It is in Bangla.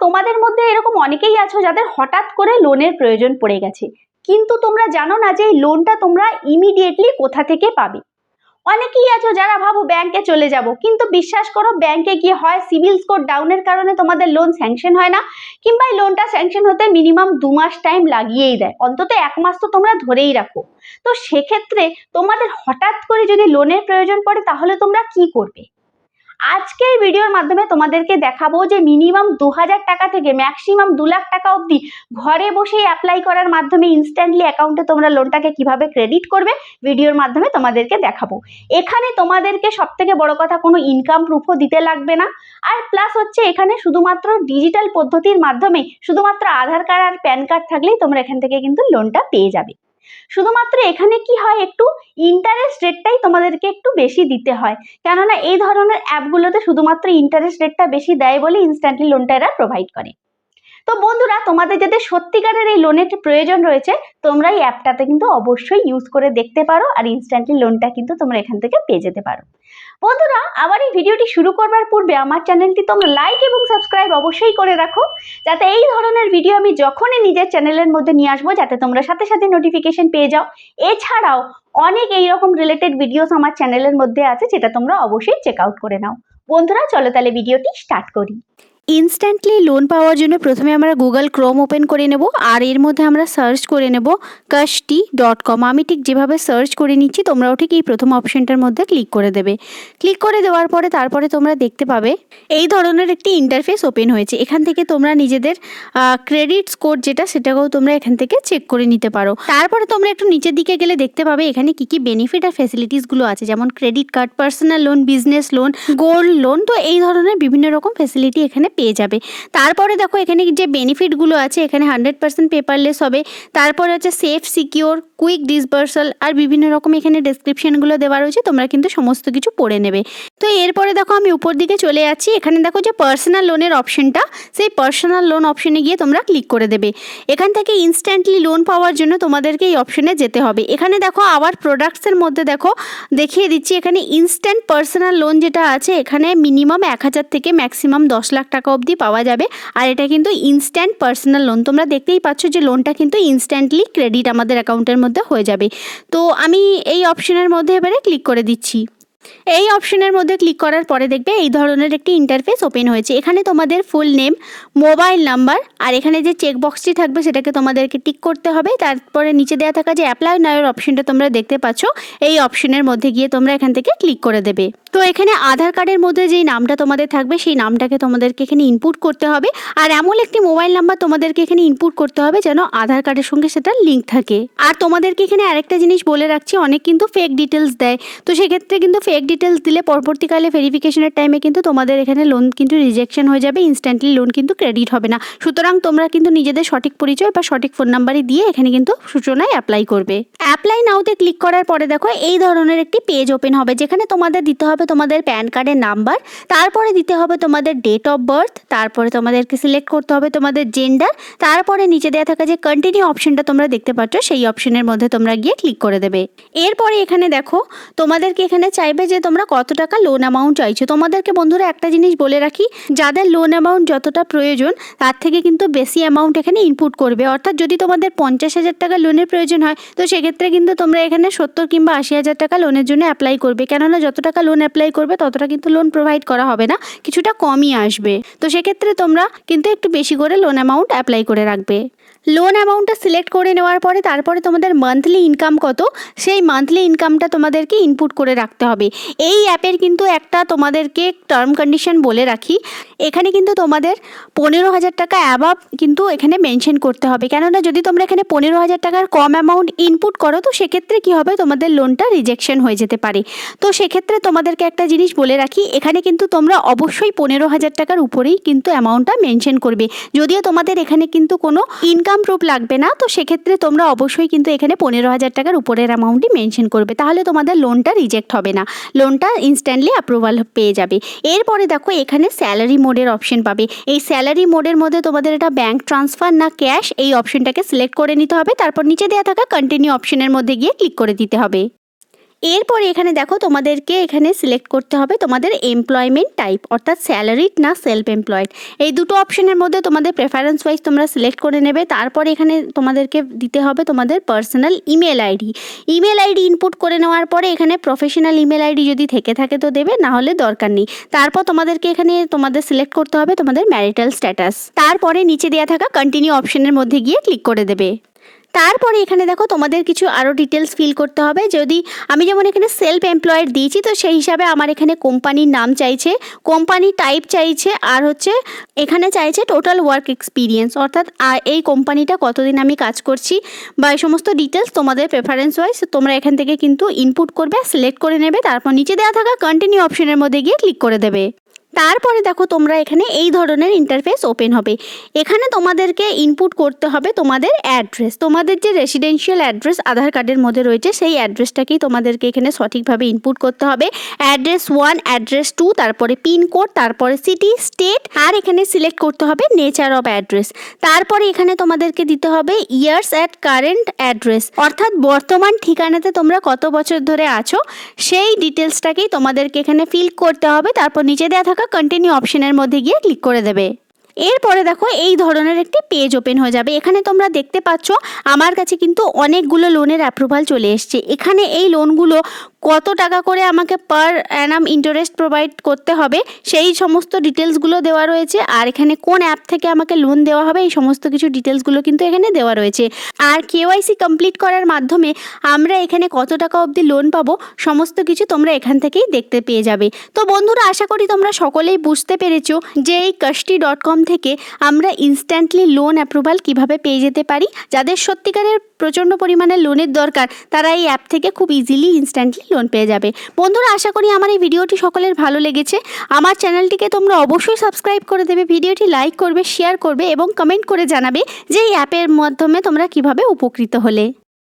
তোমাদের মধ্যে এরকম অনেকেই আছো যাদের হঠাৎ করে লোনের প্রয়োজন পড়ে গেছে, কিন্তু তোমরা জানো না যে এই লোনটা তোমরা ইমিডিয়েটলি কোথা থেকে পাবে। অনেকেই আছো যারা ভাবো ব্যাংকে চলে যাব, কিন্তু বিশ্বাস করো ব্যাংকে গিয়ে হয় সিভিল স্কোর ডাউনের কারণে তোমাদের লোন স্যাংশন হয় না, কিংবা এই লোনটা স্যাংশন হতে মিনিমাম 2 মাস টাইম লাগিয়েই দেয়, অন্তত 1 মাস তো তোমরা ধরেই রাখো। তো সেক্ষেত্রে তোমাদের হঠাৎ করে যদি লোনের প্রয়োজন পড়ে তাহলে তোমরা কি করবে? আজকে এই ভিডিওর মাধ্যমে তোমাদেরকে দেখাবো যে মিনিমাম 2000 টাকা থেকে ম্যাক্সিমাম 2 লাখ টাকা অবধি ঘরে বসেই অ্যাপ্লাই করার মাধ্যমে ইনস্ট্যান্টলি অ্যাকাউন্টে তোমরা লোনটাকে কিভাবে ক্রেডিট করবে ভিডিওর মাধ্যমে তোমাদেরকে দেখাবো। এখানে তোমাদেরকে সবথেকে বড় কথা কোনো ইনকাম প্রুফও দিতে লাগবে না। আর প্লাস হচ্ছে এখানে শুধুমাত্র ডিজিটাল পদ্ধতির মাধ্যমে শুধুমাত্র আধার কার্ড আর প্যান কার্ড থাকলেই তোমরা এখান থেকে কিন্তু লোনটা পেয়ে যাবে। শুধুমাত্র এখানে কি হয়, একটু ইন্টারেস্ট রেটটাই তোমাদেরকে একটু বেশি দিতে হয়, কেননা এই ধরনের অ্যাপগুলোতে শুধুমাত্র ইন্টারেস্ট রেটটা বেশি দেয় বলে ইনস্ট্যান্টলি লোনটা এরা প্রোভাইড করে। তো বন্ধুরা, তোমাদের যাদের সত্যিকারের এই লোনের প্রয়োজন রয়েছে তোমরা এই অ্যাপটাতে কিন্তু অবশ্যই ইউজ করে দেখতে পারো, আর ইনস্ট্যান্টলি লোনটা কিন্তু তোমরা এখান থেকে পেয়ে যেতে পারো। বন্ধুরা, আমার এই ভিডিওটি শুরু করবার পূর্বে আমার চ্যানেলটি তোমরা লাইক এবং সাবস্ক্রাইব অবশ্যই করে রাখো, যাতে এই ধরনের ভিডিও আমি যখনই নিজের চ্যানেলের মধ্যে নিয়ে আসবো যাতে তোমরা সাথে সাথে নোটিফিকেশন পেয়ে যাও। এছাড়াও অনেক এইরকম রিলেটেড ভিডিওস আমার চ্যানেলের মধ্যে আছে, যেটা তোমরা অবশ্যই চেক আউট করে নাও। বন্ধুরা, চলো তাহলে ভিডিওটি স্টার্ট করি। ইনস্ট্যান্টলি লোন পাওয়ার জন্য প্রথমে আমরা গুগল ক্রোম ওপেন করে নেব, আর এর মধ্যে আমরা সার্চ করে নেব kashti.com। আমি ঠিক যেভাবে সার্চ করে নিচ্ছি তোমরাও ঠিক এই প্রথম অপশনটার মধ্যে ক্লিক করে দেবে। ক্লিক করে দেওয়ার পরে তারপরে তোমরা দেখতে পাবে এই ধরনের একটি ইন্টারফেস ওপেন হয়েছে। এখান থেকে তোমরা নিজেদের ক্রেডিট স্কোর যেটা সেটাকেও তোমরা এখান থেকে চেক করে নিতে পারো। তারপরে তোমরা একটু নিচের দিকে গেলে দেখতে পাবে এখানে কি কি বেনিফিট আর ফ্যাসিলিটিসগুলো আছে, যেমন credit card, personal loan, business loan, gold loan. তো এই ধরনের বিভিন্ন রকম ফ্যাসিলিটি এখানে পেয়ে যাবে। তারপরে দেখো এখানে যে বেনিফিটগুলো আছে, এখানে 100% পেপারলেস হবে, তারপরে হচ্ছে সেফ, সিকিওর, কুইক ডিসবার্সাল, আর বিভিন্ন রকম এখানে ডেসক্রিপশনগুলো দেওয়া রয়েছে, তোমরা কিন্তু সমস্ত কিছু পড়ে নেবে। তো এরপরে দেখো আমি উপর দিকে চলে যাচ্ছি, এখানে দেখো যে পার্সোনাল লোনের অপশনটা, সেই পার্সোনাল লোন অপশনে গিয়ে তোমরা ক্লিক করে দেবে। এখান থেকে ইনস্ট্যান্টলি লোন পাওয়ার জন্য তোমাদেরকে এই অপশনে যেতে হবে। এখানে দেখো আবার প্রোডাক্টসের মধ্যে দেখো দেখিয়ে দিচ্ছি, এখানে ইনস্ট্যান্ট পার্সোনাল লোন যেটা আছে এখানে মিনিমাম 1000 থেকে ম্যাক্সিমাম 10 লাখ টাকা অবধি পাওয়া যাবে। আর এটা কিন্তু ইনস্ট্যান্ট পার্সোনাল লোন, তোমরা দেখতেই পাচ্ছ যে লোনটা কিন্তু ইনস্ট্যান্টলি ক্রেডিট আমাদের অ্যাকাউন্টের মধ্যে হয়ে যাবে। তো আমি এই অপশনের মধ্যে এবারে ক্লিক করে দিচ্ছি। এই অপশনের মধ্যে ক্লিক করার পরে দেখবে এই ধরনের একটি ইন্টারফেস ওপেন হয়েছে। এখানে তোমাদের ফুল নেম, মোবাইল নাম্বার, আর এখানে যে চেক বক্সটি থাকবে সেটাকে তোমাদেরকে টিক করতে হবে। তারপরে নিচে দেওয়া থাকা যে অ্যাপ্লাই নাওয়ের অপশনটা তোমরা দেখতে পাচ্ছ, এই অপশনের মধ্যে গিয়ে তোমরা এখান থেকে ক্লিক করে দেবে। তো এখানে আধার কার্ডের মধ্যে যেই নামটা তোমাদের থাকবে সেই নামটাকে তোমাদেরকে এখানে ইনপুট করতে হবে, আর এমন একটি মোবাইল নাম্বার তোমাদেরকে এখানে ইনপুট করতে হবে যেন আধার কার্ডের সঙ্গে সেটা লিঙ্ক থাকে। আর তোমাদেরকে এখানে আরেকটা জিনিস বলে রাখছি, অনেক কিন্তু ফেক ডিটেলস দেয়, তো সেক্ষেত্রে কিন্তু ফেক ডিটেলস দিলে পরবর্তীকালে ভেরিফিকেশনের টাইমে কিন্তু তোমাদের এখানে লোন কিন্তু রিজেকশন হয়ে যাবে, ইনস্ট্যান্টলি লোন কিন্তু ক্রেডিট হবে না। সুতরাং তোমরা কিন্তু নিজেদের সঠিক পরিচয় বা সঠিক ফোন নাম্বারই দিয়ে এখানে কিন্তু সূচনায় অ্যাপ্লাই করবে। অ্যাপ্লাই নাওতে ক্লিক করার পরে দেখো এই ধরনের একটি পেজ ওপেন হবে, যেখানে তোমাদের দিতে হবে তোমাদের প্যান কার্ডের নাম্বার, তারপরে দিতে হবে তোমাদের ডেট অফ বার্থ, তারপরে তোমাদেরকে সিলেক্ট করতে হবে তোমাদের জেন্ডার, তারপরে নিচে দেওয়া থাকা যে কন্টিনিউ অপশনটা তোমরা দেখতে পাচ্ছ সেই অপশনের মধ্যে তোমরা গিয়ে ক্লিক করে দেবে। এরপরে এখানে দেখো তোমাদেরকে এখানে চাইবে যে তোমরা কত টাকা লোন অ্যামাউন্ট চাইছো। তোমাদেরকে বন্ধুরা একটা জিনিস বলে রাখি, যাদের লোন অ্যামাউন্ট যতটা প্রয়োজন তার থেকে কিন্তু বেশি অ্যামাউন্ট এখানে ইনপুট করবে। অর্থাৎ যদি তোমাদের 50,000 টাকা লোনের প্রয়োজন হয় তো সেক্ষেত্রে কিন্তু তোমরা এখানে 70 কিংবা 80,000 টাকা লোনের জন্য অ্যাপ্লাই করবে, কেননা যত টাকা লোন অ্যাপ্লাই করবে ততটা কিন্তু লোন প্রোভাইড করা হবে না, কিছুটা কমই আসবে। তো সেক্ষেত্রে তোমরা কিন্তু একটু বেশি করে লোন অ্যামাউন্ট অ্যাপ্লাই করে রাখবে। লোন অ্যামাউন্টটা সিলেক্ট করে নেওয়ার পরে তারপরে তোমাদের মান্থলি ইনকাম কত সেই মান্থলি ইনকামটা তোমাদেরকে ইনপুট করে রাখতে হবে। এই অ্যাপের কিন্তু একটা তোমাদেরকে টার্ম কন্ডিশন বলে রাখি, এখানে কিন্তু তোমাদের 15,000 টাকা অ্যাবাভ কিন্তু এখানে মেনশন করতে হবে, কেননা যদি তোমরা এখানে 15,000 টাকার কম অ্যামাউন্ট ইনপুট করো তো সেক্ষেত্রে কী হবে, তোমাদের লোনটা রিজেকশন হয়ে যেতে পারে। তো সেক্ষেত্রে তোমাদেরকে একটা জিনিস বলে রাখি, এখানে কিন্তু তোমরা অবশ্যই 15,000 টাকার উপরেই কিন্তু অ্যামাউন্টটা মেনশন করবে। যদিও তোমাদের এখানে কিন্তু কোনো ইনকাম প্রুফ লাগবে না, তো সেক্ষেত্রে তোমরা অবশ্যই কিন্তু এখানে 15,000 টাকার উপরের অ্যামাউন্টই মেনশন করবে, তাহলে তোমাদের লোনটা রিজেক্ট হবে না, লোনটা ইনস্ট্যান্টলি অ্যাপ্রুভাল পেয়ে যাবে। এরপরে দেখো এখানে স্যালারি মোডের অপশন পাবে। এই স্যালারি মোডের মধ্যে তোমাদের এটা ব্যাঙ্ক ট্রান্সফার না ক্যাশ এই অপশনটাকে সিলেক্ট করে নিতে হবে, তারপর নিচে দেওয়া থাকা কন্টিনিউ অপশনের মধ্যে গিয়ে ক্লিক করে দিতে হবে। এরপরে এখানে দেখো তোমাদেরকে এখানে সিলেক্ট করতে হবে তোমাদের এমপ্লয়মেন্ট টাইপ, অর্থাৎ স্যালারিড না সেলফ এমপ্লয়েড। এই দুটো অপশনের মধ্যে তোমাদের প্রেফারেন্স ওয়াইজ তোমরা সিলেক্ট করে নেবে। তারপরে এখানে তোমাদেরকে দিতে হবে তোমাদের personal email ID. Email ID input করে নেওয়ার পরে এখানে প্রফেশনাল ইমেল আইডি যদি থেকে থাকে তো দেবে, না হলে দরকার নেই। তারপর তোমাদেরকে এখানে তোমাদের সিলেক্ট করতে হবে তোমাদের ম্যারিটাল স্ট্যাটাস। তারপরে নিচে দেওয়া থাকা কন্টিনিউ অপশনের মধ্যে গিয়ে ক্লিক করে দেবে। তারপরে এখানে দেখো তোমাদের কিছু আরও ডিটেলস ফিল করতে হবে। যদি আমি যেমন এখানে সেলফ এমপ্লয়েড দিয়েছি, তো সেই হিসাবে আমার এখানে কোম্পানির নাম চাইছে, কোম্পানি টাইপ চাইছে, আর হচ্ছে এখানে চাইছে টোটাল ওয়ার্ক এক্সপিরিয়েন্স, অর্থাৎ এই কোম্পানিটা কতদিন আমি কাজ করছি বা এই সমস্ত ডিটেলস তোমাদের প্রেফারেন্স ওয়াইজ তোমরা এখান থেকে কিন্তু ইনপুট করবে, সিলেক্ট করে নেবে। তারপর নিচে দেওয়া থাকা কন্টিনিউ অপশনের মধ্যে গিয়ে ক্লিক করে দেবে। তারপরে দেখো তোমরা এখানে এই ধরনের ইন্টারফেস ওপেন হবে। এখানে তোমাদেরকে ইনপুট করতে হবে তোমাদের অ্যাড্রেস, তোমাদের যে রেসিডেন্সিয়াল অ্যাড্রেস আধার কার্ডের মধ্যে রয়েছে সেই অ্যাড্রেসটাকেই তোমাদেরকে এখানে সঠিকভাবে ইনপুট করতে হবে। অ্যাড্রেস 1, অ্যাড্রেস 2, তারপরে পিনকোড, তারপরে সিটি, স্টেট, আর এখানে সিলেক্ট করতে হবে নেচার অফ অ্যাড্রেস। তারপরে এখানে তোমাদেরকে দিতে হবে ইয়ার্স অ্যাট কারেন্ট অ্যাড্রেস, অর্থাৎ বর্তমান ঠিকানাতে তোমরা কত বছর ধরে আছো সেই ডিটেলসটাকেই তোমাদেরকে এখানে ফিল করতে হবে। তারপর নিচে দেওয়া থাকা কন্টিনিউ অপশনের মধ্যে গিয়ে ক্লিক করে দেবে। এরপরে দেখো এই ধরনের একটি পেজ ওপেন হয়ে যাবে। এখানে তোমরা দেখতে পাচ্ছ আমার কাছে কিন্তু অনেকগুলো লোনের অ্যাপ্রুভাল চলে এসছে। এখানে এই লোনগুলো কত টাকা করে আমাকে পার অ্যানাম ইন্টারেস্ট প্রোভাইড করতে হবে সেই সমস্ত ডিটেলসগুলো দেওয়া রয়েছে, আর এখানে কোন অ্যাপ থেকে আমাকে লোন দেওয়া হবে এই সমস্ত কিছু ডিটেলসগুলো কিন্তু এখানে দেওয়া রয়েছে। আর কেওয়াইসি কমপ্লিট করার মাধ্যমে আমরা এখানে কত টাকা অবধি লোন পাবো সমস্ত কিছু তোমরা এখান থেকেই দেখতে পেয়ে যাবে। তো বন্ধুরা, আশা করি তোমরা সকলেই বুঝতে পেরেছো যে এই kashti.com থেকে আমরা ইনস্ট্যান্টলি লোন অ্যাপ্রুভাল কিভাবে পেয়ে যেতে পারি। যাদের সত্যিকারের প্রচণ্ড পরিমাণে লোনের দরকার তারা এই অ্যাপ থেকে খুব ইজিলি ইনস্ট্যান্টলি লোন পেয়ে যাবে। বন্ধুরা, আশা করি আমার এই ভিডিওটি সকলের ভালো লেগেছে। আমার চ্যানেলটিকে তোমরা অবশ্যই সাবস্ক্রাইব করে দেবে, ভিডিওটি লাইক করবে, শেয়ার করবে এবং কমেন্ট করে জানাবে যে এই অ্যাপের মাধ্যমে তোমরা কিভাবে উপকৃত হলে।